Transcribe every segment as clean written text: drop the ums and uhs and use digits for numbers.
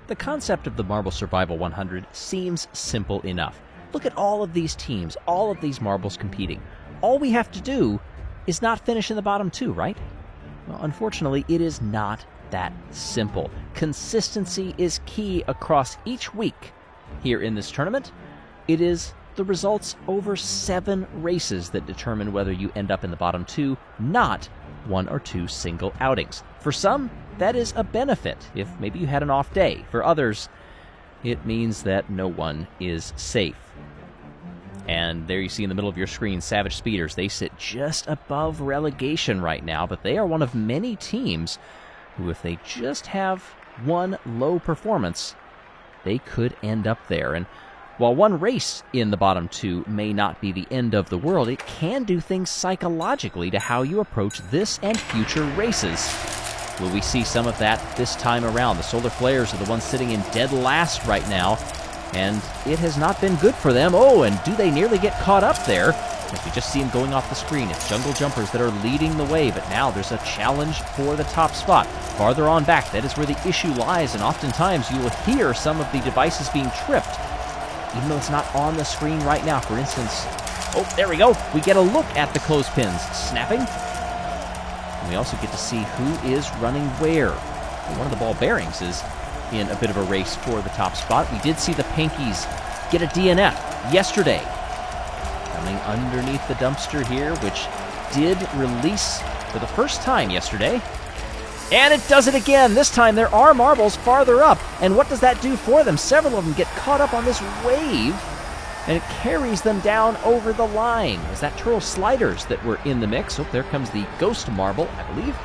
The concept of the Marble Survival 100 seems simple enough. Look at all of these teams, all of these marbles competing. All we have to do is not finish in the bottom two, right? Well, unfortunately, it is not that simple. Consistency is key across each week here in this tournament. It is the results over 7 races that determine whether you end up in the bottom two, not 1 or 2 single outings. For some, that is a benefit if maybe you had an off day. For others, it means that no one is safe. And there you see in the middle of your screen, Savage Speeders. They sit just above relegation right now, but they are one of many teams who, if they just have one low performance, they could end up there. And while one race in the bottom two may not be the end of the world, it can do things psychologically to how you approach this and future races. Will we see some of that this time around? The Solar Flares are the ones sitting in dead last right now, and it has not been good for them. Oh, and do they nearly get caught up there? As we just see them going off the screen, it's Jungle Jumpers that are leading the way, but now there's a challenge for the top spot. Farther on back, that is where the issue lies, and oftentimes you will hear some of the devices being tripped, even though it's not on the screen right now. For instance, oh, there we go. We get a look at the clothespins snapping. And we also get to see who is running where. One of the ball bearings is in a bit of a race for the top spot. We did see the Pinkies get a DNF yesterday. Coming underneath the dumpster here, which did release for the first time yesterday. And it does it again. This time there are marbles farther up. And what does that do for them? Several of them get caught up on this wave, and it carries them down over the line. Is that Turtle Sliders that were in the mix? Oh, there comes the Ghost Marble, I believe.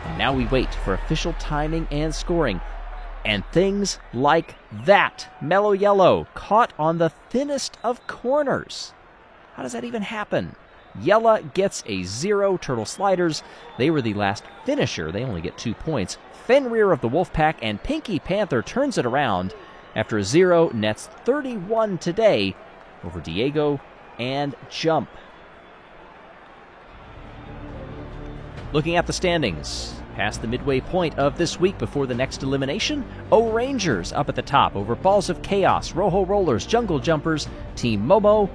And now we wait for official timing and scoring. And things like that. Mellow Yellow caught on the thinnest of corners. How does that even happen? Jelle gets a 0. Turtle Sliders, they were the last finisher. They only get 2 points. Fenrir of the Wolfpack and Pinky Panther turns it around after a 0, nets 31 today over Diego and Jump. Looking at the standings, past the midway point of this week before the next elimination, O-Rangers up at the top over Balls of Chaos, Rojo Rollers, Jungle Jumpers, Team Momo,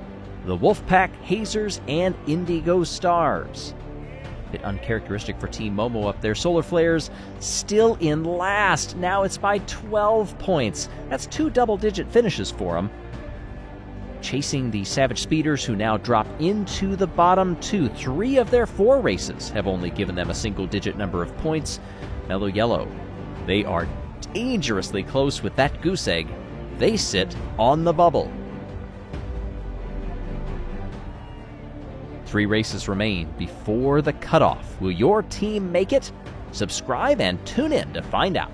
the Wolfpack, Hazers, and Indigo Stars. A bit uncharacteristic for Team Momo up there. Solar Flares still in last. Now it's by 12 points. That's 2 double-digit finishes for them. Chasing the Savage Speeders, who now drop into the bottom two. 3 of their 4 races have only given them a single-digit number of points. Mellow Yellow, they are dangerously close with that goose egg. They sit on the bubble. 3 races remain before the cutoff. Will your team make it? Subscribe and tune in to find out.